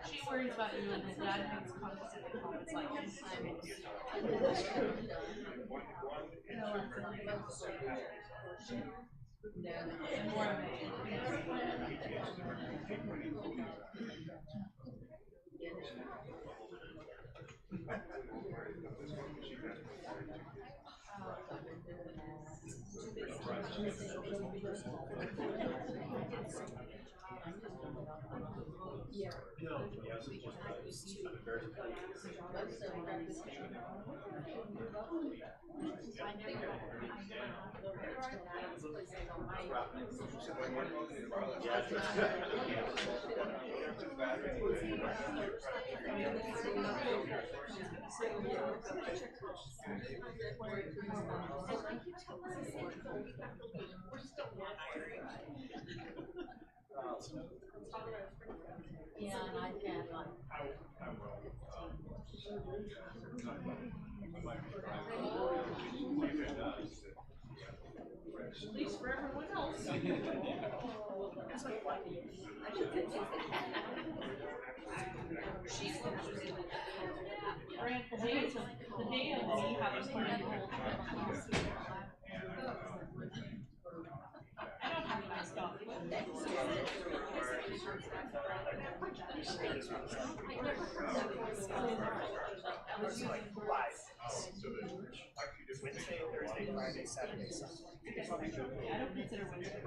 She worries about you and her dad makes condescending comments like yeah, and I can't like. At least for everyone else. Grant, the day of me having put in the whole I don't have nice dog. Wednesday, Thursday, Friday, Saturday, Sunday. I don't consider Wednesday.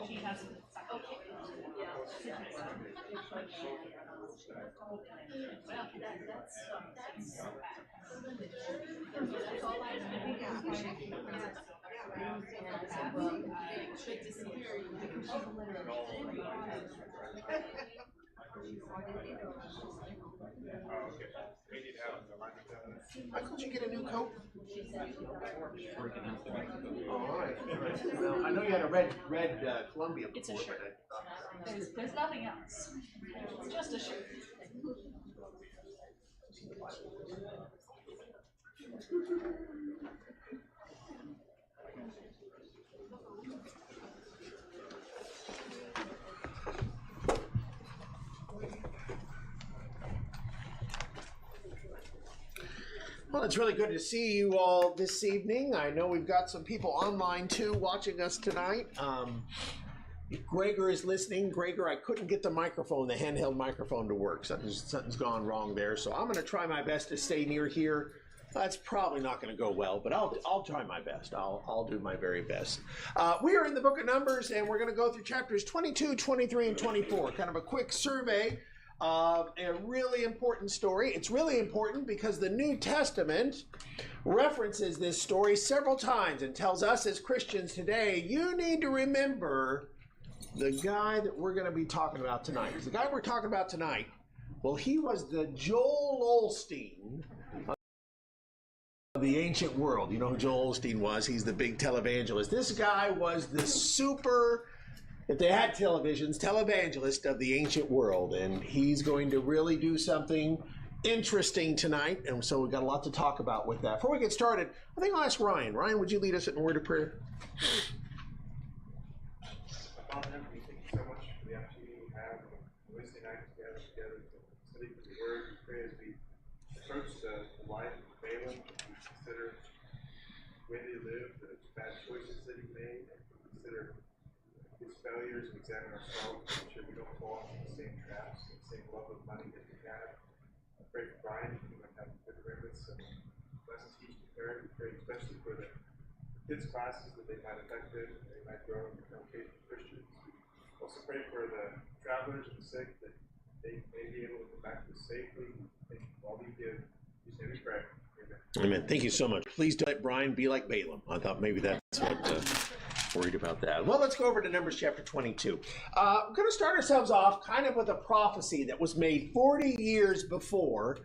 She has Why couldn't you get a new coat? All right. Well, I know you had a red Columbia before, It's a shirt. There's nothing else. It's just a shirt. Well, it's really good to see you all this evening. I know we've got some people online too watching us tonight. If Gregor is listening, Gregor, I couldn't get the microphone, the handheld microphone to work. Something's gone wrong there. So I'm going to try my best to stay near here. That's probably not going to go well, but I'll try my best. I'll do my very best. We are in the book of Numbers, and we're going to go through chapters 22, 23, and 24. Kind of a quick survey of a really important story. It's really important because the New Testament references this story several times and tells us as Christians today, you need to remember the guy that we're going to be talking about tonight. Because the guy we're talking about tonight, well, he was the Joel Osteen of the ancient world. You know who Joel Osteen was? He's the big televangelist. This guy was the super, if they had televisions, televangelist of the ancient world. And he's going to really do something interesting tonight. And so we've got a lot to talk about with that. Before we get started, I think I'll ask Ryan. Ryan, would you lead us in a word of prayer? Father, we thank you so much for the opportunity we have on Wednesday night to gather together to study the Word. We pray as we approach the life of Balaam, we consider the way they lived, the bad choices that he made, and we consider his failures and examine ourselves to make sure we don't fall into the same traps, the same love of money that we have. I pray for Brian, he might have good remembrance and blessings teaching parent, pray especially for the kids' classes that they might affect it, and they might grow and become faithful Christians. Also pray for the travelers and the sick that they may be able to come back to us safely. And while we give, we say we pray. Amen. Amen. Thank you so much. Please don't let Brian be like Balaam. I thought maybe that's what worried about that. Well, let's go over to Numbers chapter 22. We're going to start ourselves off kind of with a prophecy that was made 40 years before.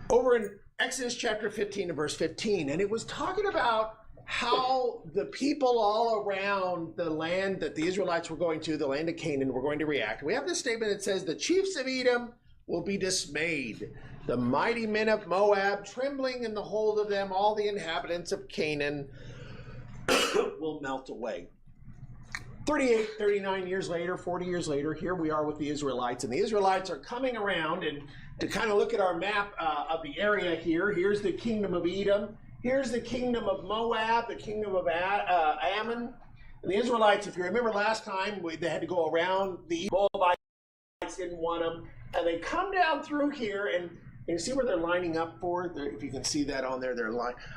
Over in Exodus chapter 15 and verse 15. And it was talking about how the people all around the land that the Israelites were going to, the land of Canaan, were going to react. We have this statement that says, the chiefs of Edom will be dismayed. The mighty men of Moab, trembling in the hold of them, all the inhabitants of Canaan will melt away. 38, 39 years later, 40 years later, here we are with the Israelites. And the Israelites are coming around, and to kind of look at our map of the area here, here's the kingdom of Edom. Here's the kingdom of Moab, the kingdom of Ammon. And the Israelites, if you remember last time, they had to go around. The Moabites didn't want them. And they come down through here, and you see where they're lining up for? If you can see that on there, they're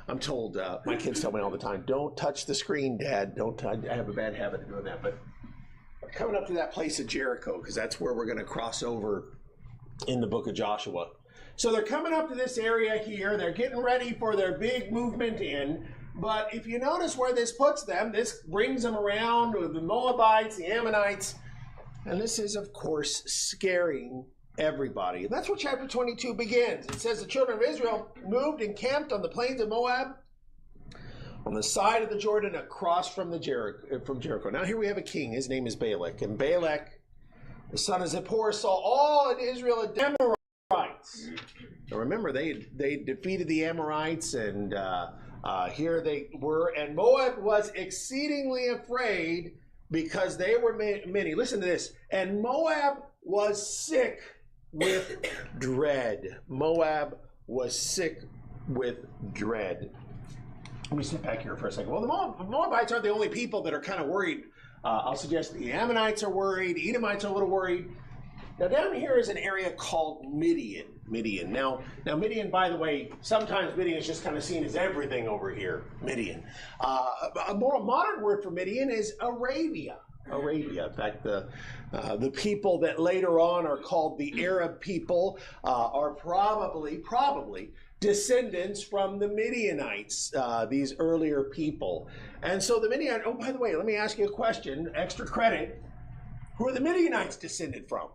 I'm told, my kids tell me all the time, don't touch the screen, Dad. Don't I have a bad habit of doing that. But we're coming up to that place of Jericho, because that's where we're going to cross over in the book of Joshua. So they're coming up to this area here. They're getting ready for their big movement in. But if you notice where this puts them, this brings them around with the Moabites, the Ammonites. And this is, of course, scaring everybody. And that's what chapter 22 begins. It says the children of Israel moved and camped on the plains of Moab on the side of the Jordan across from Jericho. Now here we have a king. His name is Balak. And Balak, the son of Zippor, saw all in Israel the Amorites. Now remember, they defeated the Amorites, and here they were. And Moab was exceedingly afraid because they were many. Listen to this. And Moab was sick with dread. Moab was sick with dread. Let me sit back here for a second. Well, the Moabites aren't the only people that are kind of worried. I'll suggest the Ammonites are worried. Edomites are a little worried. Now, down here is an area called Midian. Now, Midian, by the way, sometimes Midian is just kind of seen as everything over here. Midian. A more modern word for Midian is Arabia. In fact, the people that later on are called the Arab people are probably descendants from the Midianites, these earlier people. And so the Midianites, oh, by the way, let me ask you a question, extra credit. Who are the Midianites descended from?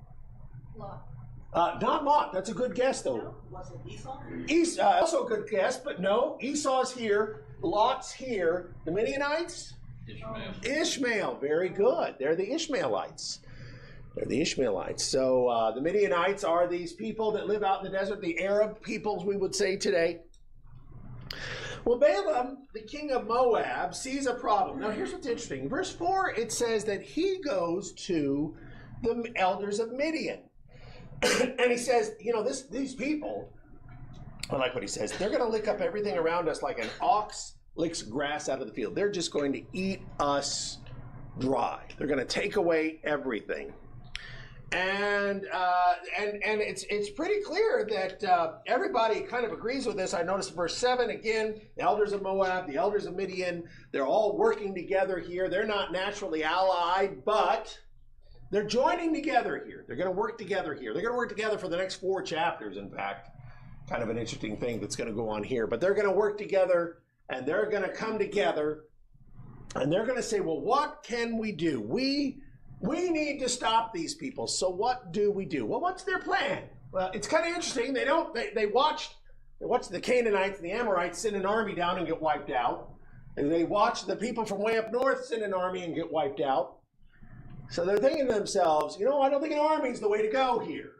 Lot. Not Lot. That's a good guess, though. No? Was it Esau? Esau, also a good guess, but no. Esau's here. Lot's here. The Midianites? Ishmael. Very good. They're the Ishmaelites. So the Midianites are these people that live out in the desert, the Arab peoples, we would say today. Well, Balaam, the king of Moab, sees a problem. Now, here's what's interesting. In verse 4, it says that he goes to the elders of Midian. And he says, these people, I like what he says, they're going to lick up everything around us like an ox licks grass out of the field. They're just going to eat us dry. They're going to take away everything. And it's pretty clear that everybody kind of agrees with this. I noticed in verse 7, again, the elders of Moab, the elders of Midian, they're all working together here. They're not naturally allied, but they're joining together here. They're going to work together here. They're going to work together for the next 4 chapters, in fact. Kind of an interesting thing that's going to go on here. But they're going to work together, and they're going to come together, and they're going to say, well, what can we do? We need to stop these people. So what do we do? Well, what's their plan? Well, it's kind of interesting. They watched the Canaanites and the Amorites send an army down and get wiped out. And they watched the people from way up north send an army and get wiped out. So they're thinking to themselves, I don't think an army is the way to go here.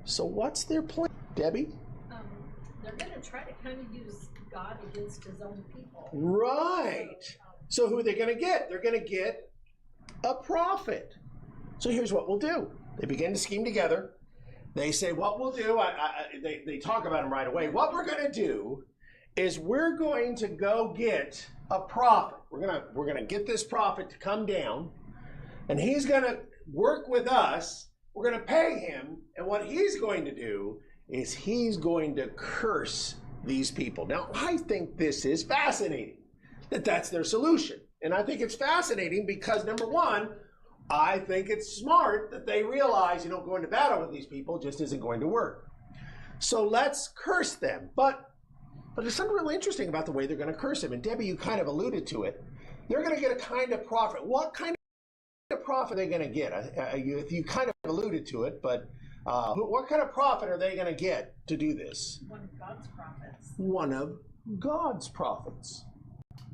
So what's their plan, Debbie? They're going to try to kind of use God against his own people. Right. So who are they going to get? They're going to get a prophet. So here's what we'll do. They begin to scheme together. They say, what we'll do, they talk about him right away. What we're going to do is we're going to go get a prophet. We're going to get this prophet to come down, and he's going to work with us. We're going to pay him, and what he's going to do is he's going to curse these people. Now, I think this is fascinating, that that's their solution. And I think it's fascinating because, number one, I think it's smart that they realize, going to battle with these people just isn't going to work. So let's curse them. But there's something really interesting about the way they're going to curse them. And Debbie, you kind of alluded to it. They're going to get a kind of profit. What kind of profit are they going to get? You kind of alluded to it, but what kind of profit are they going to get to do this? One of God's prophets. One of God's prophets.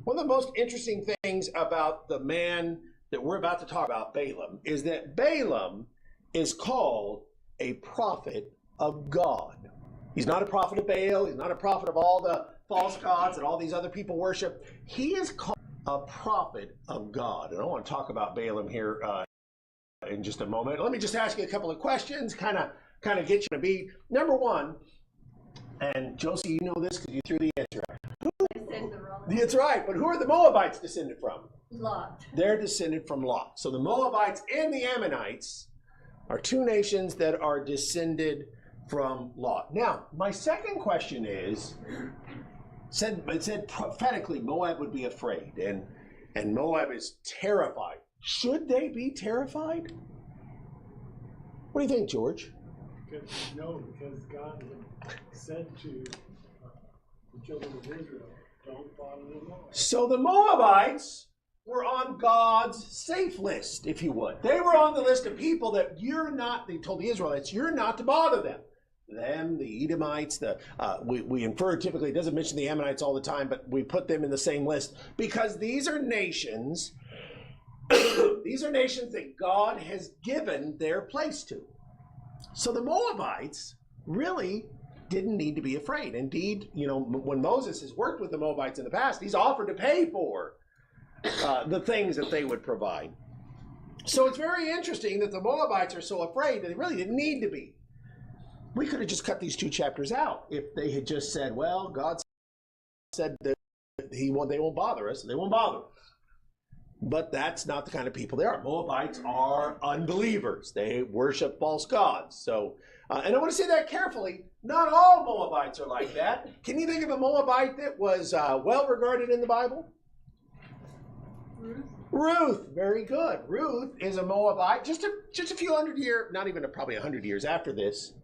One of the most interesting things about the man that we're about to talk about, Balaam, is that Balaam is called a prophet of God. He's not a prophet of Baal. He's not a prophet of all the false gods that all these other people worship. He is called a prophet of God. And I want to talk about Balaam here in just a moment. Let me just ask you a couple of questions, kind of get you to be. Number one, and Josie, you know this because you threw the answer out. That's right, but who are the Moabites descended from? Lot. They're descended from Lot. So the Moabites and the Ammonites are two nations that are descended from Lot. Now, my second question is, it said prophetically Moab would be afraid, and Moab is terrified. Should they be terrified? What do you think, George? Because God said to the children of Israel, don't follow the law. So the Moabites were on God's safe list, if you would. They were on the list of people that they told the Israelites, you're not to bother them. Them, the Edomites, we infer typically, it doesn't mention the Ammonites all the time, but we put them in the same list because these are nations, that God has given their place to. So the Moabites really didn't need to be afraid. Indeed, when Moses has worked with the Moabites in the past, he's offered to pay for the things that they would provide. So it's very interesting that the Moabites are so afraid that they really didn't need to be. We could have just cut these two chapters out if they had just said, well, God said that they won't bother us, they won't bother us. But that's not the kind of people they are. Moabites are unbelievers. They worship false gods. So, and I want to say that carefully. Not all Moabites are like that. Can you think of a Moabite that was well regarded in the Bible? Ruth, very good. Ruth is a Moabite. Just a few hundred years, not even probably 100 years after this.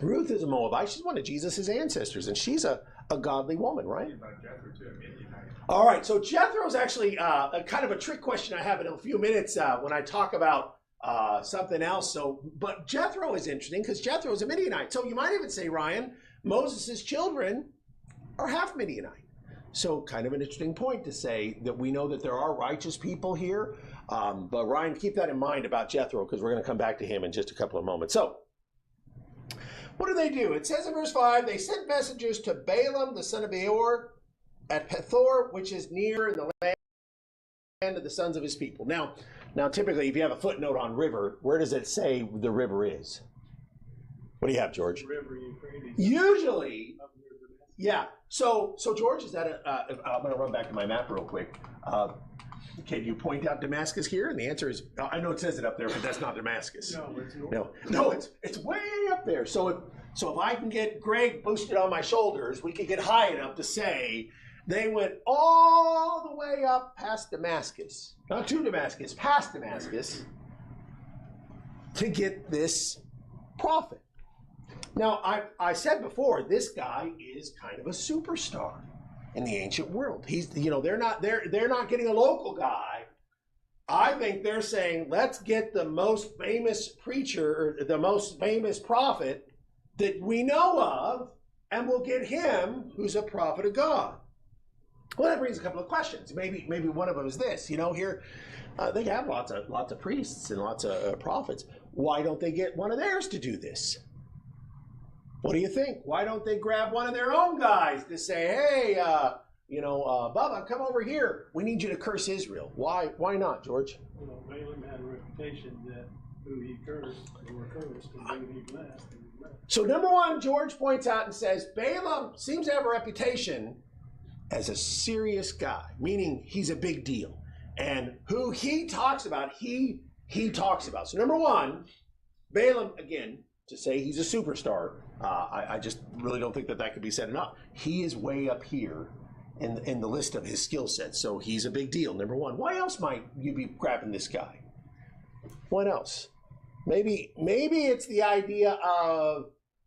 Ruth is a Moabite. She's one of Jesus' ancestors, and she's a godly woman, right? All right, so Jethro is actually a kind of a trick question I have in a few minutes when I talk about something else. But Jethro is interesting because Jethro is a Midianite. So you might even say, Ryan, Moses' children are half Midianite. So kind of an interesting point to say that we know that there are righteous people here. But Ryan, keep that in mind about Jethro because we're going to come back to him in just a couple of moments. So what do? It says in verse 5, they sent messengers to Balaam, the son of Beor, at Pethor, which is near in the land of the sons of his people. Now, typically, if you have a footnote on river, where does it say the river is? What do you have, George? River Euphrates. Usually, yeah. So George, is that I'm going to run back to my map real quick. Can you point out Damascus here? And the answer is, I know it says it up there, but that's not Damascus. No, it's way up there. So if I can get Greg boosted on my shoulders, we could get high enough to say they went all the way up past Damascus. Not to Damascus, past Damascus, to get this prophet. Now, I said before, this guy is kind of a superstar in the ancient world. He's, they're not getting a local guy. I think they're saying, let's get the most famous preacher, or the most famous prophet that we know of, and we'll get him who's a prophet of God. Well, that brings a couple of questions. Maybe one of them is this. Here they have lots of priests and lots of prophets. Why don't they get one of theirs to do this? What do you think? Why don't they grab one of their own guys to say, hey, Bubba, come over here. We need you to curse Israel. Why not, George? Well, Balaam had a reputation that who he cursed or cursed and who he blessed. So number one, George points out and says, Balaam seems to have a reputation as a serious guy, meaning he's a big deal. And who he talks about, he talks about. So number one, Balaam, again, to say he's a superstar. I just really don't think that could be said enough. He is way up here in the list of his skill sets, so he's a big deal, number one. Why else might you be grabbing this guy? What else? Maybe it's the idea of,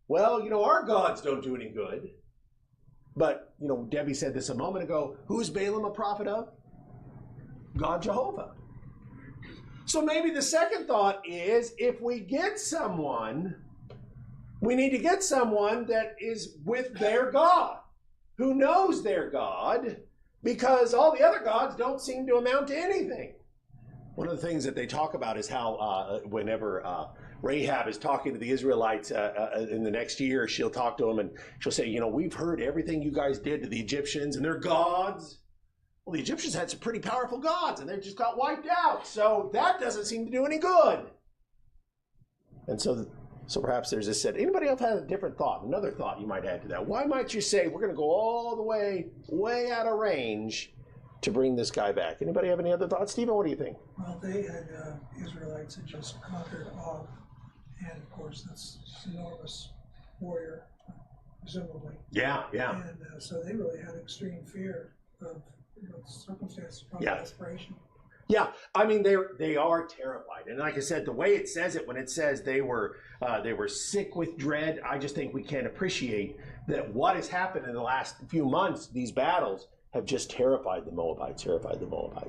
well, our gods don't do any good. But, Debbie said this a moment ago. Who's Balaam a prophet of? God Jehovah. So maybe the second thought is, if we get someone, we need to get someone that is with their God, who knows their God, because all the other gods don't seem to amount to anything. One of the things that they talk about is how whenever Rahab is talking to the Israelites in the next year, she'll talk to them and she'll say, we've heard everything you guys did to the Egyptians and their gods. Well, the Egyptians had some pretty powerful gods and they just got wiped out. So that doesn't seem to do any good. And so perhaps there's this said. Anybody else have a different thought? Another thought you might add to that. Why might you say we're going to go all the way out of range to bring this guy back? Anybody have any other thoughts? Stephen, what do you think? Well, they had, Israelites had just conquered Og, and of course that's an enormous warrior, presumably. Yeah. And so they really had extreme fear of circumstances, probably desperation. Yeah, I mean they are terrified, and like I said, the way it says it, when it says they were sick with dread, I just think we can't appreciate that what has happened in the last few months. These battles have just terrified the Moabites.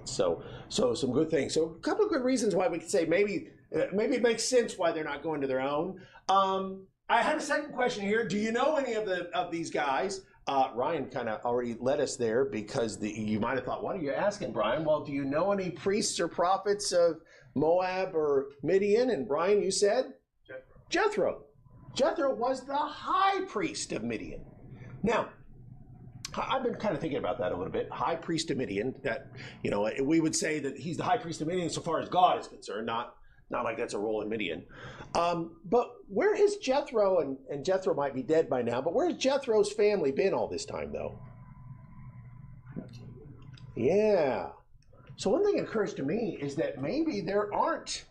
So some good things. So a couple of good reasons why we could say maybe it makes sense why they're not going to their own. I had a second question here. Do you know any of these guys? Ryan kind of already led us there because you might have thought, what are you asking, Brian? Well, do you know any priests or prophets of Moab or Midian? And Brian, you said? Jethro. Jethro was the high priest of Midian. Now, I've been kind of thinking about that a little bit. High priest of Midian, that, we would say that he's the high priest of Midian so far as God is concerned, not like that's a role in Midian. But where has Jethro, and Jethro might be dead by now, but where's Jethro's family been all this time, though? Yeah. So one thing that occurs to me is that maybe there aren't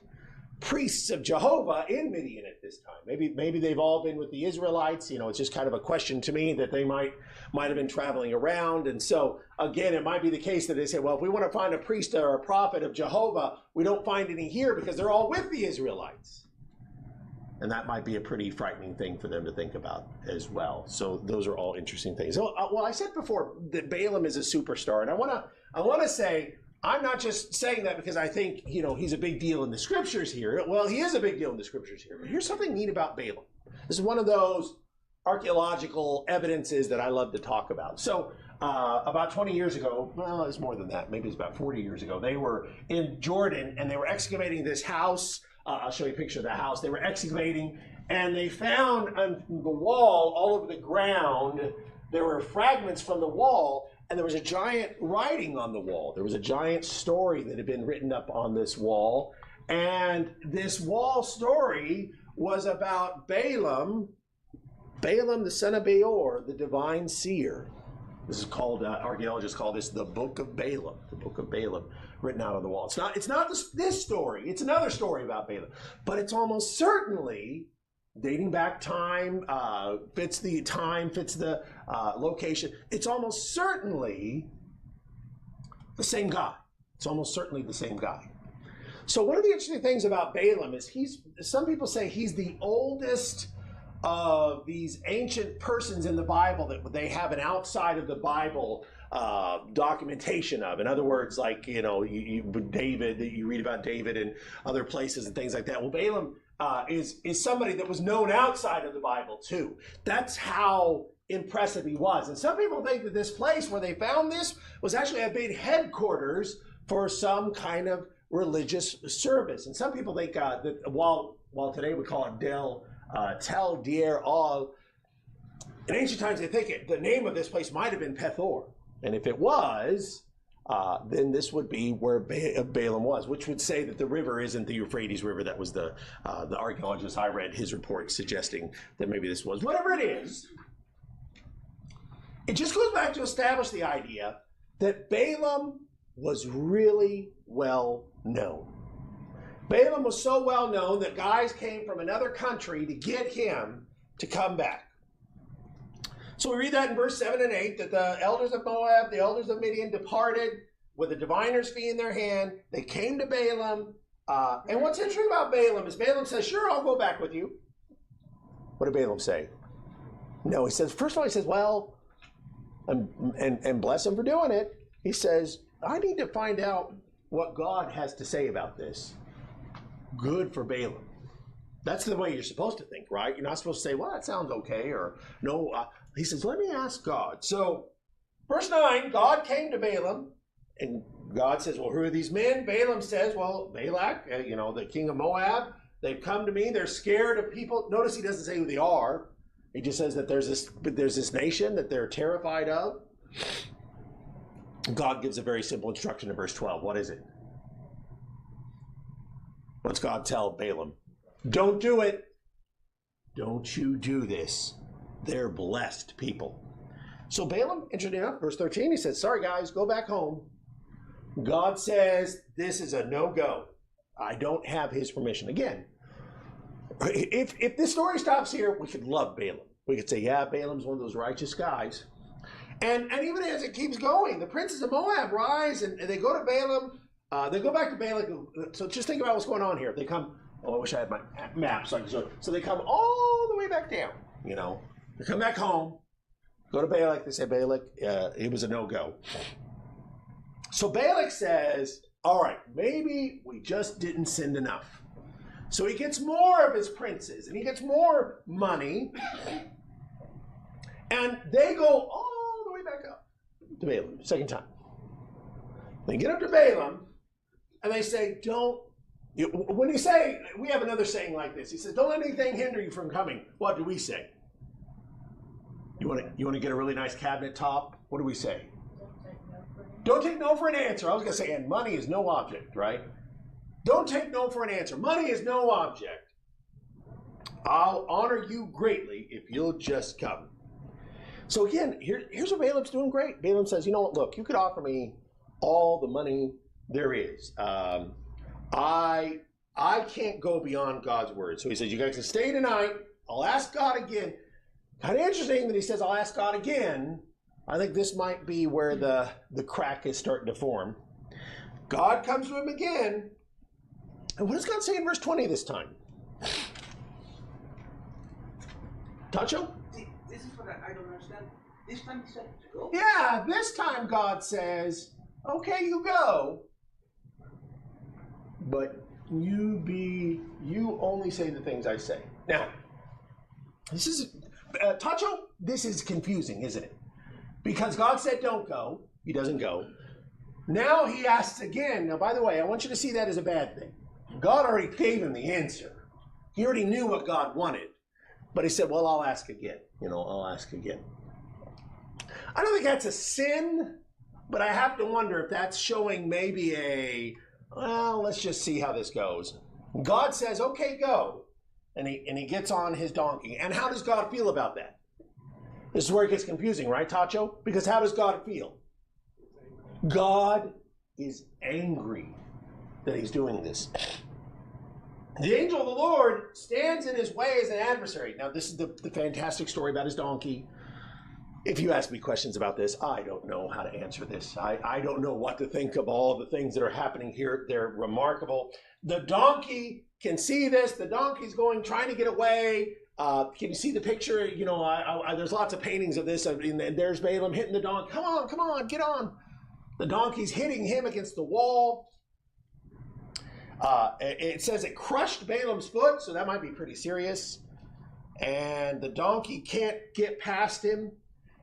priests of Jehovah in Midian at this time. Maybe they've all been with the Israelites. It's just kind of a question to me that they might have been traveling around. And so, again, it might be the case that they say, well, if we want to find a priest or a prophet of Jehovah, we don't find any here because they're all with the Israelites. And that might be a pretty frightening thing for them to think about as well. So those are all interesting things. So, well, I said before that Balaam is a superstar, and I want to say, I'm not just saying that because I think, he's a big deal in the scriptures here. Well, he is a big deal in the scriptures here. But here's something neat about Balaam. This is one of those archaeological evidences that I love to talk about. So about 20 years ago, well, it's more than that. Maybe it's about 40 years ago. They were in Jordan and they were excavating this house. I'll show you a picture of the house. They were excavating and they found on the wall, all over the ground, there were fragments from the wall. And there was a giant writing on the wall. There was a giant story that had been written up on this wall. And this wall story was about Balaam the son of Beor, the divine seer. This is called, archaeologists call this the Book of Balaam, written out on the wall. It's not this story. It's another story about Balaam. But it's almost certainly dating back time, fits the location. It's almost certainly the same guy. So one of the interesting things about Balaam is some people say he's the oldest of these ancient persons in the Bible that they have an outside of the Bible documentation of. In other words, like, David, you read about David in other places and things like that. Well, Balaam is somebody that was known outside of the Bible too. That's how impressive he was. And some people think that this place where they found this was actually a big headquarters for some kind of religious service. And some people think that while today we call it Tel Dir Al, in ancient times they think the name of this place might have been Pethor. And if it was, then this would be where Balaam was, which would say that the river isn't the Euphrates River. That was the archaeologist I read his report suggesting that maybe this was. Whatever it is, it just goes back to establish the idea that Balaam was really well known. Balaam was so well known that guys came from another country to get him to come back. So we read that in verse 7 and 8, that the elders of Moab, the elders of Midian departed with a diviner's fee in their hand. They came to Balaam. And what's interesting about Balaam is Balaam says, sure, I'll go back with you. What did Balaam say? No, he says, first of all, he says, well, and bless him for doing it. He says, I need to find out what God has to say about this. Good for Balaam. That's the way you're supposed to think, right? You're not supposed to say, well, that sounds okay, or no. He says, let me ask God. So, verse 9, God came to Balaam, and God says, well, who are these men? Balaam says, well, Balak, the king of Moab, they've come to me. They're scared of people. Notice he doesn't say who they are. He just says that there's this nation that they're terrified of. God gives a very simple instruction in verse 12. What is it? What's God tell Balaam? Don't do it. Don't you do this. They're blessed people. So Balaam, interesting enough, verse 13, he says, sorry guys, go back home. God says this is a no-go. I don't have his permission. Again, if this story stops here, we could love Balaam. We could say, yeah, Balaam's one of those righteous guys. And even as it keeps going, the princes of Moab rise and they go to Balaam. They go back to Balak. So just think about what's going on here. They come, I wish I had my map. So they come all the way back down, They come back home, go to Balak. They say, Balak, it was a no-go. So Balak says, all right, maybe we just didn't send enough. So he gets more of his princes, and he gets more money. And they go all the way back up to Balaam, second time. They get up to Balaam, and they say, when you say, we have another saying like this. He says, don't let anything hinder you from coming. What do we say? You want to get a really nice cabinet top? What do we say? Don't take no for an answer. I was going to say, and money is no object, right? Don't take no for an answer. Money is no object. I'll honor you greatly if you'll just come. So again, here's what Balaam's doing great. Balaam says, you know what, look, you could offer me all the money there is. I can't go beyond God's word. So he says, you guys can stay tonight. I'll ask God again. Kind of interesting that he says, I'll ask God again. I think this might be where the crack is starting to form. God comes to him again. And what does God say in verse 20 this time? Tacho? This is what I don't understand. This time he said to go? Yeah, this time God says, okay, you go. But you only say the things I say. Now, this is, Tacho, this is confusing, isn't it? Because God said don't go. He doesn't go. Now he asks again. Now, by the way, I want you to see that as a bad thing. God already gave him the answer. He already knew what God wanted. But he said, well, I'll ask again. I'll ask again. I don't think that's a sin, but I have to wonder if that's showing maybe let's just see how this goes. God says, okay, go. And he gets on his donkey. And how does God feel about that? This is where it gets confusing, right, Tacho? Because how does God feel? God is angry that he's doing this. The angel of the Lord stands in his way as an adversary. Now, this is the fantastic story about his donkey. If you ask me questions about this, I don't know how to answer this. I don't know what to think of all the things that are happening here. They're remarkable. The donkey can see this. The donkey's trying to get away. Can you see the picture? There's lots of paintings of this. And there's Balaam hitting the donkey. Come on, get on. The donkey's hitting him against the wall. It says it crushed Balaam's foot, so that might be pretty serious. And the donkey can't get past him.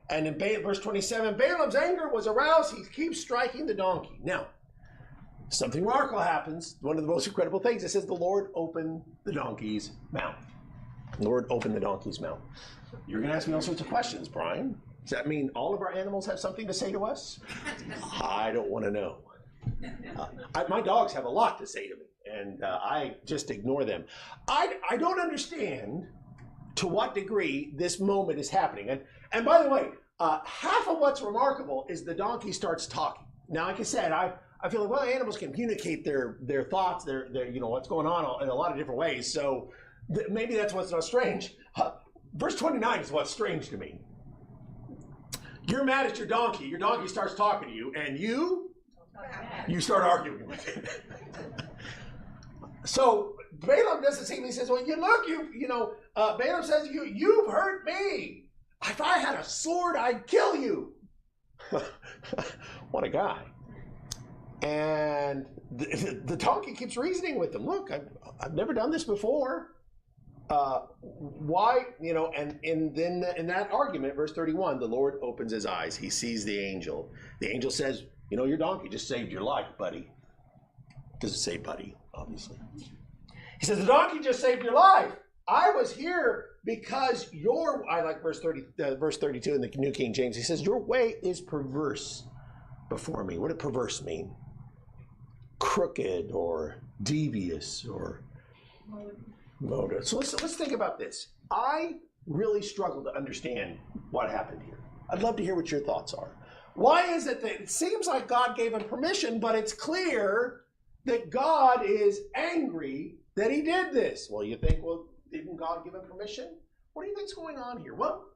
And in verse 27, Balaam's anger was aroused. He keeps striking the donkey. Now, something remarkable happens. One of the most incredible things, it says the Lord opened the donkey's mouth. The Lord opened the donkey's mouth. You're going to ask me all sorts of questions, Brian. Does that mean all of our animals have something to say to us? I don't want to know. My dogs have a lot to say to me, and I just ignore them. I don't understand to what degree this moment is happening. And by the way, half of what's remarkable is the donkey starts talking. Now, like I said, I feel like, well, animals can communicate their thoughts, their what's going on in a lot of different ways. So maybe that's what's not strange. Verse 29 is what's strange to me. You're mad at your donkey. Your donkey starts talking to you, and you start arguing with it. So Balaam doesn't see me. He says, well, Balaam says, you've hurt me. If I had a sword, I'd kill you. What a guy. And the donkey keeps reasoning with him. Look, I've never done this before. Why, and then in that argument, verse 31, the Lord opens his eyes. He sees the angel. The angel says, your donkey just saved your life, buddy. Doesn't say buddy, obviously. He says, the donkey just saved your life. I was here because I like verse 32 in the New King James. He says, your way is perverse before me. What did perverse mean? Crooked or devious or motive. So let's think about this. I really struggle to understand what happened here. I'd love to hear what your thoughts are. Why is it that it seems like God gave him permission, but it's clear that God is angry that he did this? Well, you think, didn't God give him permission? What do you think's going on here? Well,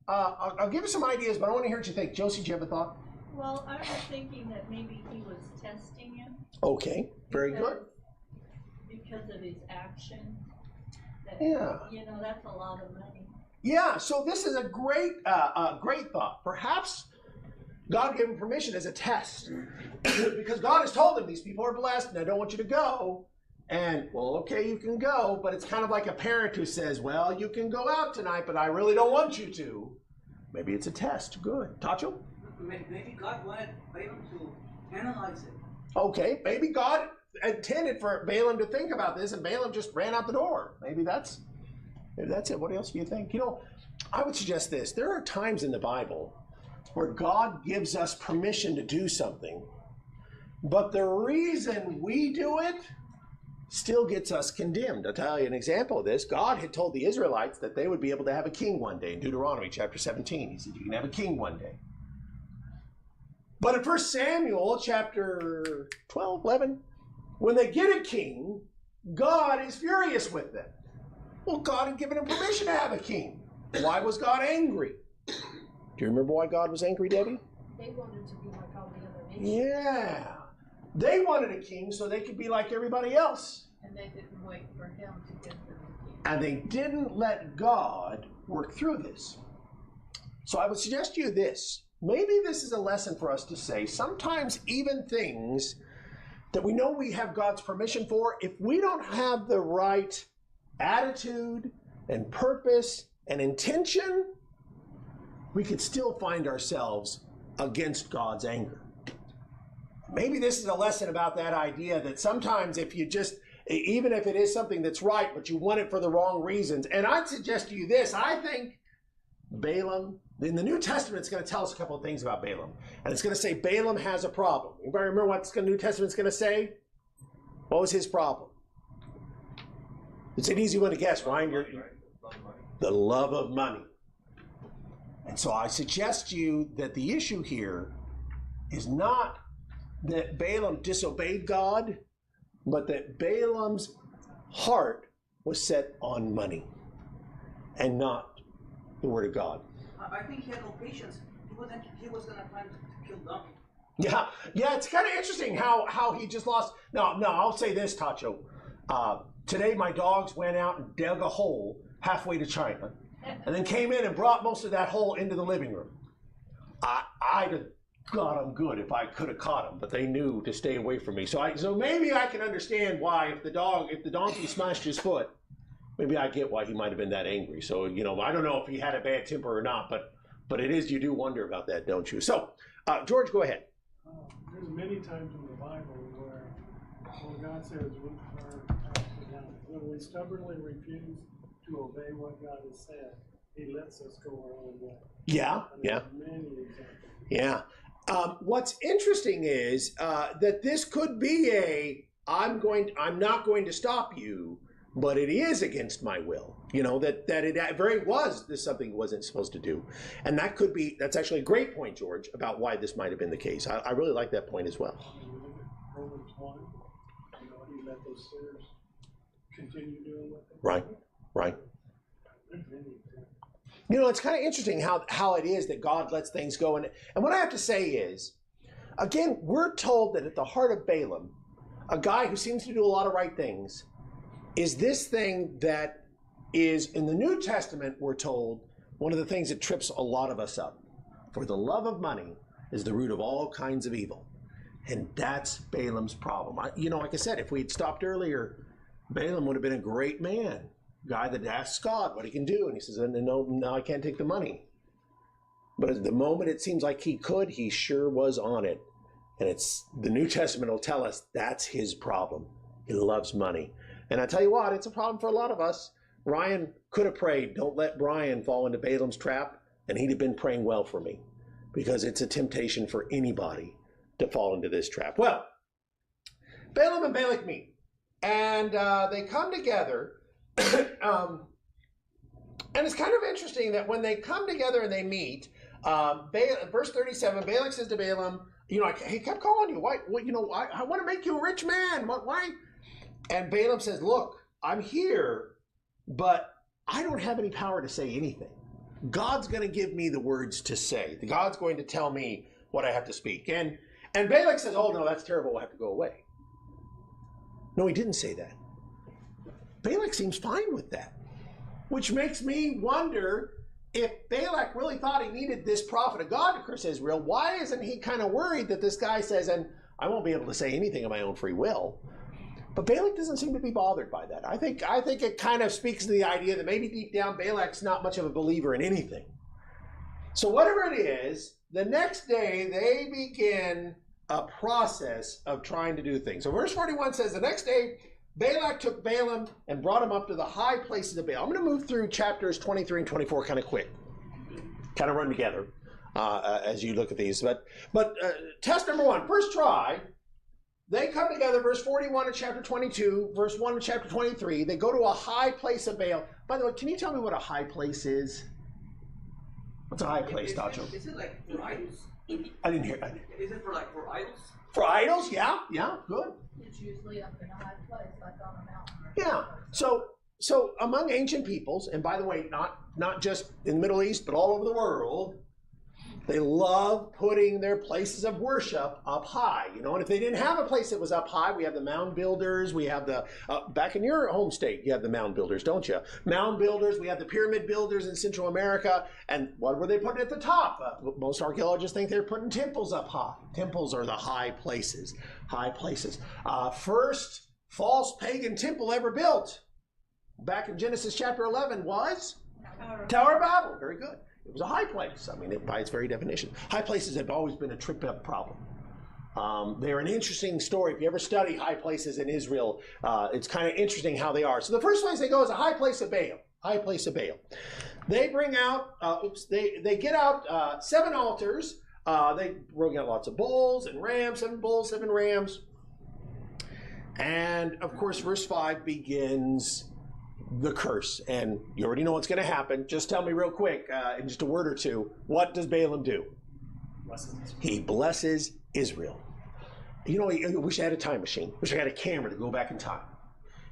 I'll give you some ideas, but I want to hear what you think. Josie, do you have a thought? Well, I was thinking that maybe he was testing him. Okay, very good. Because of his action. Yeah. That's a lot of money. Yeah, so this is a great thought. Perhaps God gave him permission as a test. Because God has told him these people are blessed and I don't want you to go. And, well, okay, you can go, but it's kind of like a parent who says, well, you can go out tonight, but I really don't want you to. Maybe it's a test. Good. Tacho? Maybe God wanted Balaam to analyze it. Okay, maybe God intended for Balaam to think about this, and Balaam just ran out the door. Maybe that's it. What else do you think? I would suggest this. There are times in the Bible where God gives us permission to do something, but the reason we do it still gets us condemned. I'll tell you an example of this. God had told the Israelites that they would be able to have a king one day in Deuteronomy chapter 17. He said, you can have a king one day. But in 1 Samuel chapter 12, 11, when they get a king, God is furious with them. Well, God had given them permission to have a king. Why was God angry? Do you remember why God was angry, Debbie? They wanted to be like all the other nations. Yeah. They wanted a king so they could be like everybody else. And they didn't wait for him to give them a king. And they didn't let God work through this. So I would suggest to you this. Maybe this is a lesson for us to say, sometimes even things that we know we have God's permission for, if we don't have the right attitude and purpose and intention, we could still find ourselves against God's anger. Maybe this is a lesson about that idea that sometimes if you just, even if it is something that's right, but you want it for the wrong reasons. And I'd suggest to you this. I think Balaam, in the New Testament, it's going to tell us a couple of things about Balaam. And it's going to say Balaam has a problem. Anybody remember what the New Testament's going to say? What was his problem? It's an easy one to guess, Ryan. The love of money. And so I suggest to you that the issue here is not that Balaam disobeyed God, but that Balaam's heart was set on money and not the Word of God. I think he had no patience. He was going to plan to kill donkey. Yeah, it's kind of interesting how he just lost. No, I'll say this, Tacho. Today my dogs went out and dug a hole halfway to China and then came in and brought most of that hole into the living room. I'd have got them good if I could have caught them, but they knew to stay away from me. So maybe I can understand why if the donkey smashed his foot, maybe I get why he might have been that angry. So, I don't know if he had a bad temper or not, but it is, you do wonder about that, don't you? So, George, go ahead. There's many times in the Bible where God says when we stubbornly refuse to obey what God has said, he lets us go our own way. Yeah. Many examples. Yeah. What's interesting is that this could be I'm not going to stop you, but it is against my will. That it very was this something he wasn't supposed to do. And that's actually a great point, George, about why this might have been the case. I really like that point as well. Romans 1, he let those sinners continue doing what they Right, right. There's many examples. It's kind of interesting how it is that God lets things go. And what I have to say is, again, we're told that at the heart of Balaam, a guy who seems to do a lot of right things, is this thing that is, in the New Testament, we're told, one of the things that trips a lot of us up. For the love of money is the root of all kinds of evil. And that's Balaam's problem. Like I said, if we'd stopped earlier, Balaam would have been a great man. Guy that asks God what he can do. And he says, no, I can't take the money. But at the moment it seems like he could, he sure was on it. And the New Testament will tell us that's his problem. He loves money. And I tell you what, it's a problem for a lot of us. Ryan could have prayed, don't let Brian fall into Balaam's trap. And he'd have been praying well for me. Because it's a temptation for anybody to fall into this trap. Well, Balaam and Balak meet. And they come together. And it's kind of interesting that when they come together and they meet, verse 37, Balak says to Balaam, he kept calling you. Why? I want to make you a rich man. Why? And Balaam says, look, I'm here, but I don't have any power to say anything. God's going to give me the words to say. God's going to tell me what I have to speak. And Balak says, oh, no, that's terrible. We'll have to go away. No, he didn't say that. Balak seems fine with that, which makes me wonder if Balak really thought he needed this prophet of God to curse Israel. Why isn't he kind of worried that this guy says, and I won't be able to say anything of my own free will? But Balak doesn't seem to be bothered by that. I think it kind of speaks to the idea that maybe deep down Balak's not much of a believer in anything. So whatever it is, the next day they begin a process of trying to do things. So verse 41 says, the next day Balak took Balaam and brought him up to the high places of Baal. I'm going to move through chapters 23 and 24 kind of quick, kind of run together as you look at these. But test number one, first try, they come together, verse 41 of chapter 22, verse 1 of chapter 23. They go to a high place of Baal. By the way, can you tell me what a high place is? What's a high place, Tacho? Is it like for idols? I didn't hear. Is it for idols? For idols? Yeah, good. It's usually up in a high place, like on a mountain. Yeah. So among ancient peoples, and by the way, not just in the Middle East, but all over the world, they love putting their places of worship up high. And if they didn't have a place that was up high, we have the mound builders. We have the, back in your home state, you have the mound builders, don't you? Mound builders. We have the pyramid builders in Central America. And what were they putting at the top? Most archaeologists think they're putting temples up high. Temples are the high places. High places. First false pagan temple ever built, back in Genesis chapter 11, was Tower of Babel. Very good. It was a high place. I mean, by its very definition. High places have always been a trip-up problem. They're an interesting story. If you ever study high places in Israel, it's kind of interesting how they are. So the first place they go is a high place of Baal. High place of Baal. They bring out, they get out 7 altars. They bring out lots of bulls and rams, 7 bulls, 7 rams. And, of course, verse 5 begins the curse. And you already know what's going to happen. Just tell me real quick, in just a word or two, what does Balaam do? He blesses Israel. I wish I had a time machine. Wish I had a camera to go back in time.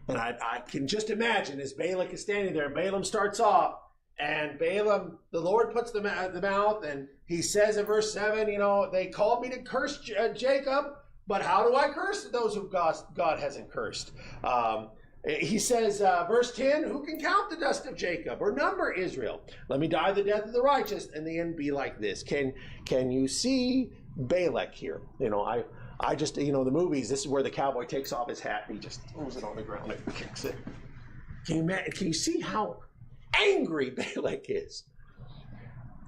And I can just imagine as Balak is standing there, and Balaam starts off, and Balaam, the Lord puts the mouth, and he says in verse 7, they called me to curse Jacob, but how do I curse those who God hasn't cursed? He says, verse 10, who can count the dust of Jacob or number Israel? Let me die the death of the righteous and the end be like this. Can you see Balak here? I just, the movies, this is where the cowboy takes off his hat and he just throws it on the ground and kicks it. Can you see how angry Balak is?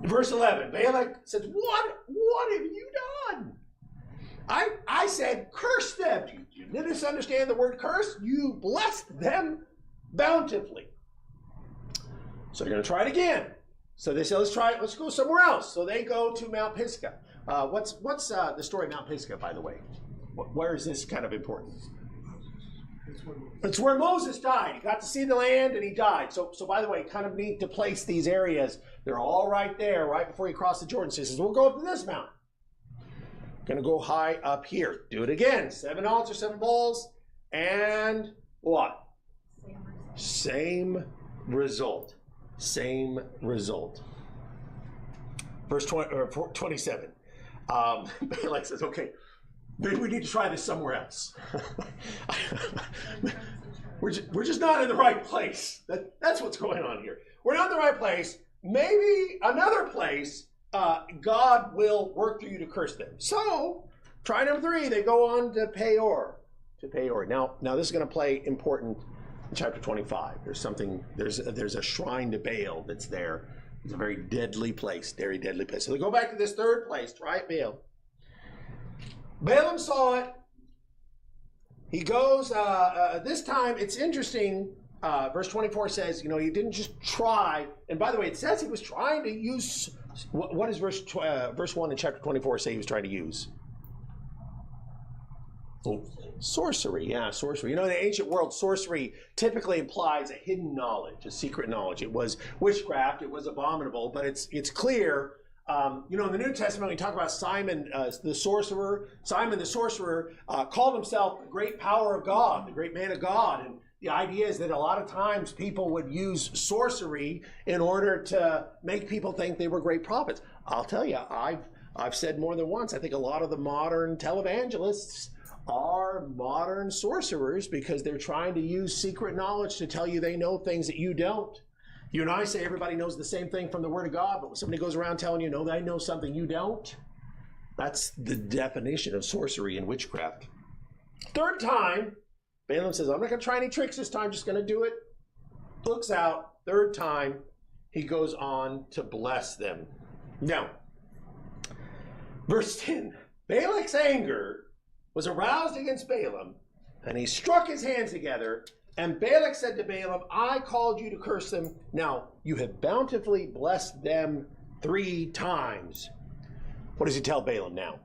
Verse 11, Balak says, what have you done? I said, curse them. You didn't understand the word curse? You blessed them bountifully. So they're going to try it again. So they say, let's go somewhere else. So they go to Mount Pisgah. What's the story of Mount Pisgah, by the way? Where is this kind of important? It's where Moses died. He got to see the land and he died. So by the way, kind of neat to place these areas. They're all right there, right before you cross the Jordan. So he says, we'll go up to this mountain. Gonna go high up here. Do it again. 7 altars, 7 bowls, and what? Same result. Same result. Verse 27. Balak says, okay, maybe we need to try this somewhere else. We're just not in the right place. That's what's going on here. We're not in the right place. Maybe another place, God will work through you to curse them. So, try number 3. They go on to Pethor. Now this is going to play important in chapter 25. There's a shrine to Baal that's there. It's a very deadly place, very deadly place. So they go back to this 3rd place, try Baal. Balaam saw it. He goes, this time, it's interesting, verse 24 says, he didn't just try, and by the way, it says he was trying to use, what does verse 1 in chapter 24 say he was trying to use? Sorcery, yeah, sorcery. In the ancient world, sorcery typically implies a hidden knowledge, a secret knowledge. It was witchcraft, it was abominable, but it's clear. In the New Testament, we talk about Simon the sorcerer. Simon the sorcerer called himself the great power of God, the great man of God. And the idea is that a lot of times people would use sorcery in order to make people think they were great prophets. I'll tell you, I've said more than once, I think a lot of the modern televangelists are modern sorcerers because they're trying to use secret knowledge to tell you they know things that you don't. You and I say everybody knows the same thing from the Word of God, but when somebody goes around telling you, no, they know something you don't, that's the definition of sorcery and witchcraft. 3rd time, Balaam says, I'm not going to try any tricks this time, just going to do it. Looks out, 3rd time, he goes on to bless them. Now, verse 10, Balak's anger was aroused against Balaam, and he struck his hands together. And Balak said to Balaam, I called you to curse them. Now, you have bountifully blessed them 3 times. What does he tell Balaam now?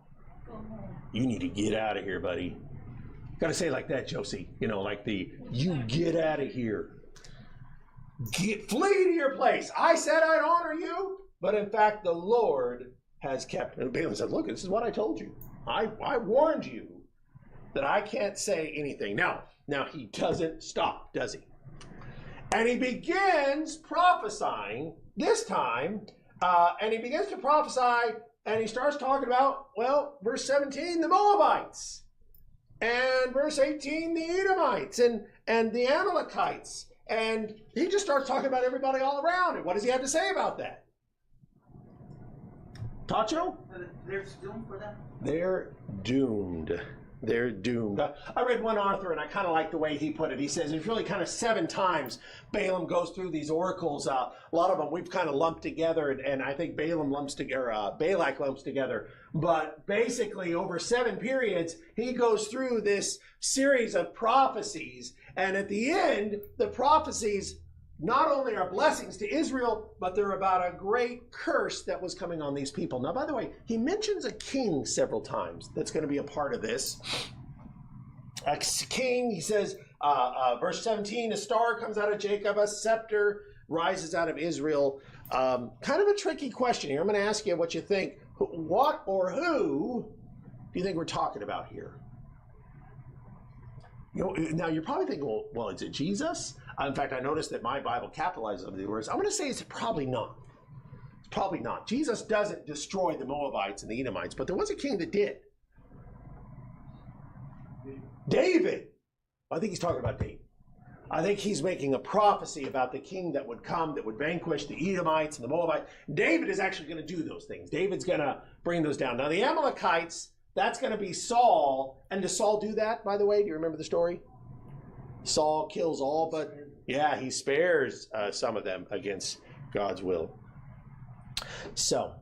You need to get out of here, buddy. Got to say it like that, Josie. You get out of here. Flee to your place. I said I'd honor you, but in fact, the Lord has kept. And Balaam said, look, this is what I told you. I warned you that I can't say anything. Now he doesn't stop, does he? And he begins prophesying this time, and he begins to prophesy, and he starts talking about, verse 17, the Moabites, and verse 18, the Edomites, and the Amalekites, and he just starts talking about everybody all around. And what does he have to say about that? Tacho? They're doomed for that? They're doomed. They're doomed. I read one author, and I kind of like the way he put it. He says it's really kind of 7 times Balaam goes through these oracles. A lot of them we've kind of lumped together, and I think Balak lumps together. But basically, over 7 periods, he goes through this series of prophecies. And at the end, the prophecies not only are blessings to Israel, but they're about a great curse that was coming on these people. Now, by the way, he mentions a king several times that's going to be a part of this. A king, he says, verse 17, a star comes out of Jacob, a scepter rises out of Israel. Kind of a tricky question here. I'm going to ask you what you think. What or who do you think we're talking about here? Now, you're probably thinking, well, is it Jesus? In fact, I noticed that my Bible capitalizes some of the words. I'm going to say it's probably not. It's probably not. Jesus doesn't destroy the Moabites and the Edomites, but there was a king that did. David. I think he's talking about David. I think he's making a prophecy about the king that would come, that would vanquish the Edomites and the Moabites. David is actually going to do those things. David's going to bring those down. Now, the Amalekites, that's going to be Saul. And does Saul do that, by the way? Do you remember the story? Saul kills all, but yeah, he spares some of them against God's will. So,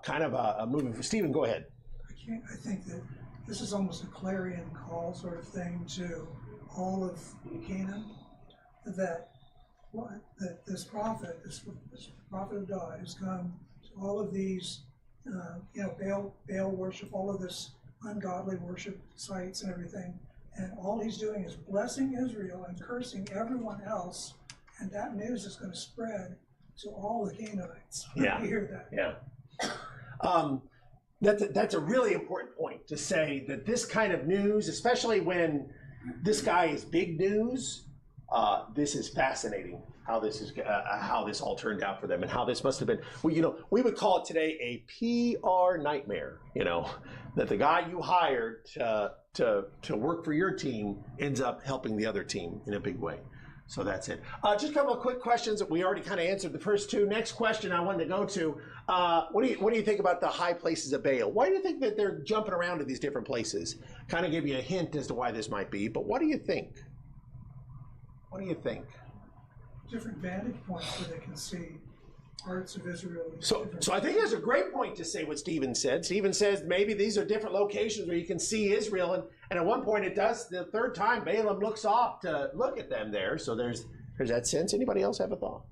kind of a moving. Stephen, go ahead. I think that this is almost a clarion call sort of thing to all of Canaan, that this prophet of God has come to all of these, Baal worship, all of this ungodly worship sites and everything. And all he's doing is blessing Israel and cursing everyone else. And that news is going to spread to all the Canaanites. Yeah. You hear that? Yeah. That's a really important point to say that this kind of news, especially when this guy is big news, this is fascinating. How this all turned out for them, and how this must have been. Well, we would call it today a PR nightmare. That the guy you hired to work for your team ends up helping the other team in a big way. So that's it. Just a couple of quick questions that we already kind of answered the first two. Next question I wanted to go to. What do you think about the high places of Baal? Why do you think that they're jumping around to these different places? Kind of give you a hint as to why this might be, but what do you think? What do you think? Different vantage points where they can see parts of Israel. So I think there's a great point to say what Stephen said. Stephen says maybe these are different locations where you can see Israel, and at one point it does. The third time Balaam looks off to look at them there. So there's that sense. Anybody else have a thought?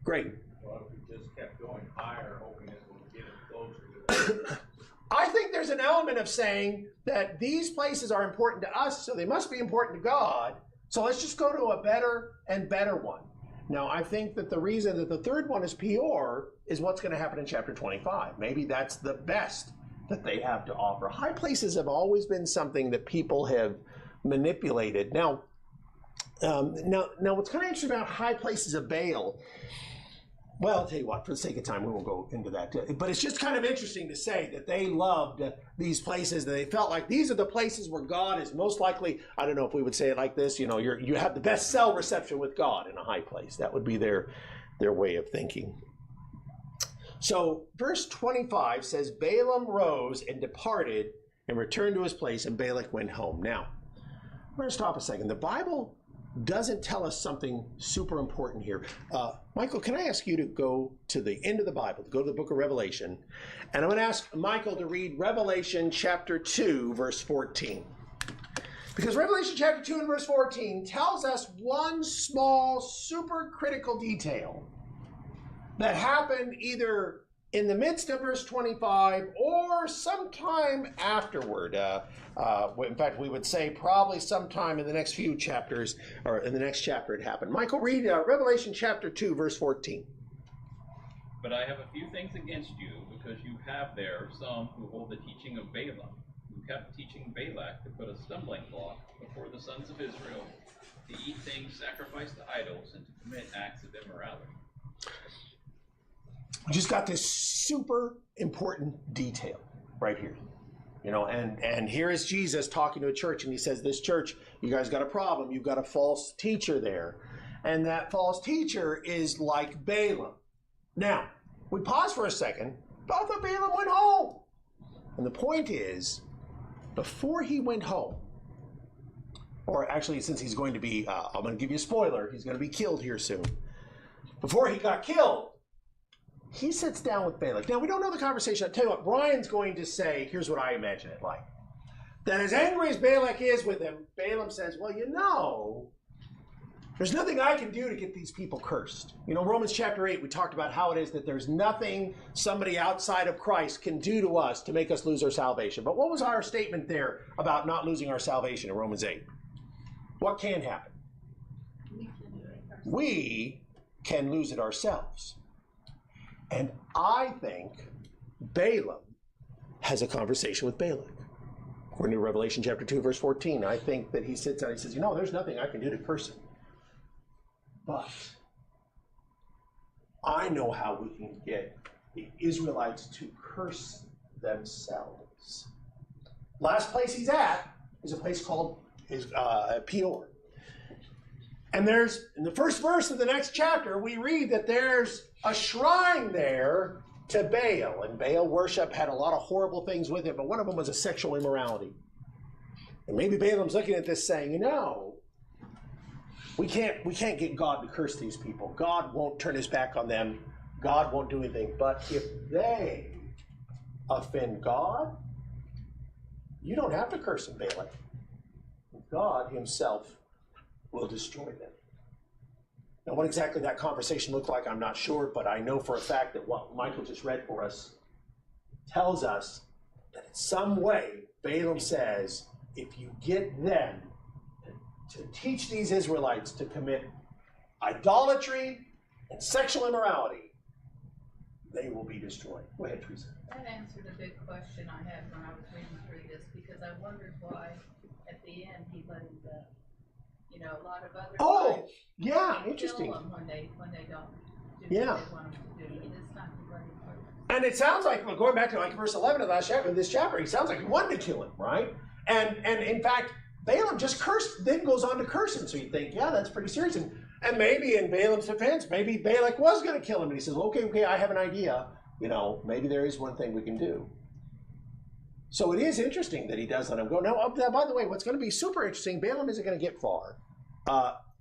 Great. Well, if we just kept going higher, hoping it would get it closer to I think there's an element of saying that these places are important to us, so they must be important to God. So let's just go to a better and better one. Now, I think that the reason that the third one is Pethor is what's going to happen in chapter 25. Maybe that's the best that they have to offer. High places have always been something that people have manipulated. Now, what's kind of interesting about high places of Baal, well, I'll tell you what, for the sake of time, we won't go into that. But it's just kind of interesting to say that they loved these places, that they felt like these are the places where God is most likely, I don't know if we would say it like this, you have the best cell reception with God in a high place. That would be their way of thinking. So verse 25 says, Balaam rose and departed and returned to his place, and Balak went home. Now, I'm going to stop a second. The Bible doesn't tell us something super important here. Michael, can I ask you to go to the end of the Bible, to go to the book of Revelation, and I'm going to ask Michael to read Revelation chapter 2, verse 14. Because Revelation chapter 2 and verse 14 tells us one small, super critical detail that happened either in the midst of verse 25 or sometime afterward. In fact, we would say probably sometime in the next few chapters, or in the next chapter it happened. Michael, read Revelation chapter 2, verse 14. But I have a few things against you, because you have there some who hold the teaching of Balaam, who kept teaching Balak to put a stumbling block before the sons of Israel, to eat things sacrificed to idols and to commit acts of immorality. We just got this super important detail right here. And here is Jesus talking to a church, and he says, this church, you guys got a problem. You've got a false teacher there. And that false teacher is like Balaam. Now, we pause for a second. I thought Balaam went home. And the point is, before he went home, or actually, since he's going to be, I'm going to give you a spoiler, he's going to be killed here soon. Before he got killed, he sits down with Balak. Now, we don't know the conversation. I'll tell you what, Brian's going to say, here's what I imagine it like. That as angry as Balak is with him, Balaam says, well, there's nothing I can do to get these people cursed. Romans chapter 8, we talked about how it is that there's nothing somebody outside of Christ can do to us to make us lose our salvation. But what was our statement there about not losing our salvation in Romans 8? What can happen? We can lose it ourselves. And I think Balaam has a conversation with Balak. According to Revelation chapter 2, verse 14, I think that he sits down and he says, there's nothing I can do to curse him. But I know how we can get the Israelites to curse themselves. Last place he's at is a place called Pethor. And in the first verse of the next chapter, we read that there's a shrine there to Baal. And Baal worship had a lot of horrible things with it, but one of them was a sexual immorality. And maybe Balaam's looking at this saying, we can't get God to curse these people. God won't turn his back on them. God won't do anything. But if they offend God, you don't have to curse them, Balak. God himself will destroy them. Now, what exactly that conversation looked like, I'm not sure, but I know for a fact that what Michael just read for us tells us that in some way, Balaam says, if you get them to teach these Israelites to commit idolatry and sexual immorality, they will be destroyed. Go ahead, Teresa. That answered a big question I had when I was reading through this, because I wondered why at the end he let him go. You know, a lot of other tribes yeah, interesting. kill them when they don't do Yeah. what they want them to do. And this time he let him go. And it sounds like, well, going back to like verse 11 of last chapter, this chapter, it sounds like he wanted to kill him, right? And in fact, Balaam just cursed, then goes on to curse him. So you think, yeah, that's pretty serious. And maybe in Balaam's defense, maybe Balak was going to kill him. And he says, okay, I have an idea. You know, maybe there is one thing we can do. So it is interesting that he does let him go. Now, by the way, what's going to be super interesting, Balaam isn't going to get far.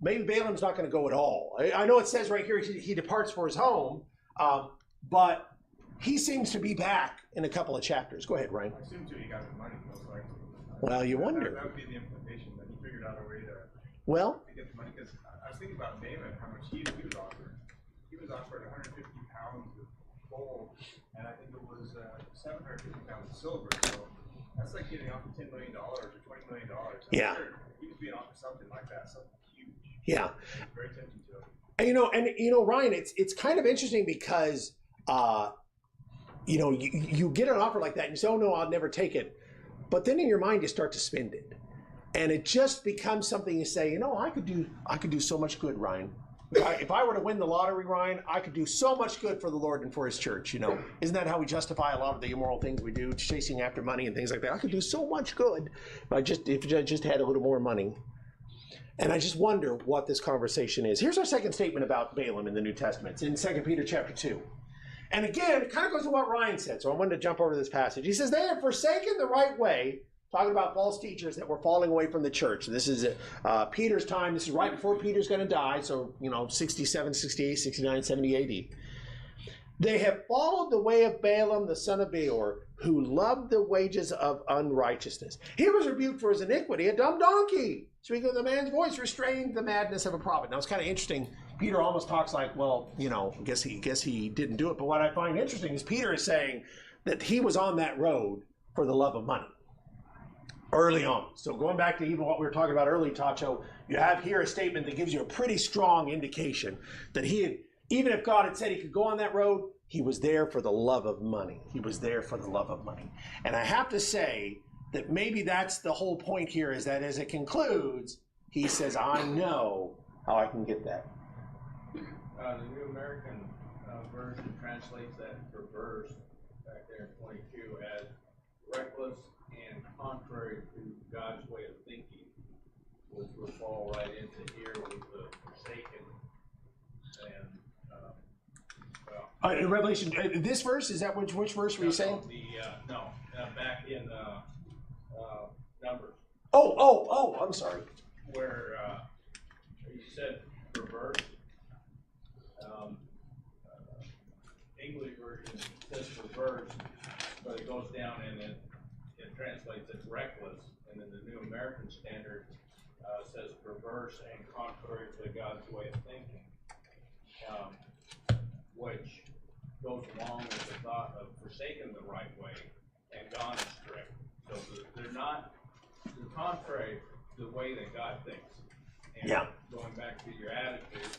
Maybe Balaam's not going to go at all. I know it says right here he departs for his home, but he seems to be back in a couple of chapters. Go ahead, Ryan. I assume too he got the money, most likely. Well, you wonder. That would be the implication, that he figured out a way to get the money. Because I was thinking about Naaman, how much he was offered. He was offered 150 pounds of gold, and I think it was 750 pounds of silver. So that's like getting offered $10 million or $20 million. Yeah. Sure he was being offered something like that, something huge. Yeah. Very tempting to him. And Ryan, it's kind of interesting because you get an offer like that and you say, oh no, I'll never take it. But then in your mind you start to spend it. And it just becomes something you say, I could do so much good, Ryan. If I were to win the lottery, Ryan, I could do so much good for the Lord and for his church, Isn't that how we justify a lot of the immoral things we do, chasing after money and things like that? I could do so much good if I just had a little more money. And I just wonder what this conversation is. Here's our second statement about Balaam in the New Testament. It's in 2 Peter chapter 2. And again, it kind of goes to what Ryan said, so I wanted to jump over to this passage. He says, they have forsaken the right way, talking about false teachers that were falling away from the church. This is Peter's time. This is right before Peter's going to die, so, 67, 68, 69, 70 AD. They have followed the way of Balaam, the son of Beor, who loved the wages of unrighteousness. He was rebuked for his iniquity, a dumb donkey. Speaking of the man's voice, restrained the madness of a prophet. Now, it's kind of interesting. Peter almost talks like, well, I guess he didn't do it. But what I find interesting is Peter is saying that he was on that road for the love of money early on. So going back to even what we were talking about earlier, Tacho, you have here a statement that gives you a pretty strong indication that even if God had said he could go on that road, he was there for the love of money. He was there for the love of money. And I have to say that maybe that's the whole point here, is that as it concludes, he says, I know how I can get that. The New American Version translates that perverse back there in 22 as reckless and contrary to God's way of thinking, which would fall right into here with the forsaken. And In Revelation, this verse, is that which verse were you saying? Back in Numbers. Oh, I'm sorry. Where you said perverse. English version says perverse, but it goes down and it translates as reckless, and then the New American Standard says perverse and contrary to God's way of thinking, which goes along with the thought of forsaking the right way and gone astray. So they're not the contrary to the way that God thinks. And going back to your attitudes,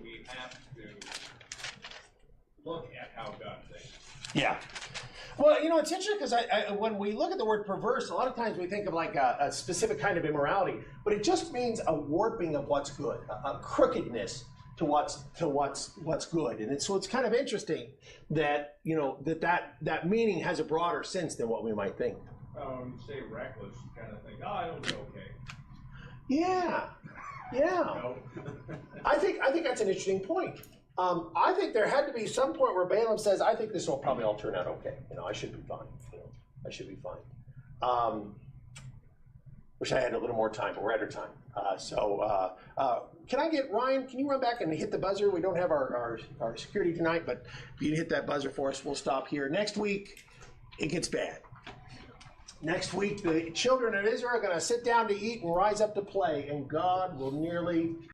we have to look at how God thinks. Yeah. Well, it's interesting because when we look at the word perverse, a lot of times we think of like a specific kind of immorality, but it just means a warping of what's good, a crookedness to what's good. And so it's kind of interesting that that meaning has a broader sense than what we might think. When you say reckless, you kind of think, it'll be okay. Yeah. No. I think that's an interesting point. I think there had to be some point where Balaam says, I think this will probably all turn out okay. I should be fine. I should be fine. Wish I had a little more time, but we're out of time. Can I get Ryan, can you run back and hit the buzzer? We don't have our security tonight, but if you hit that buzzer for us, we'll stop here. Next week, it gets bad. Next week, the children of Israel are going to sit down to eat and rise up to play, and God will nearly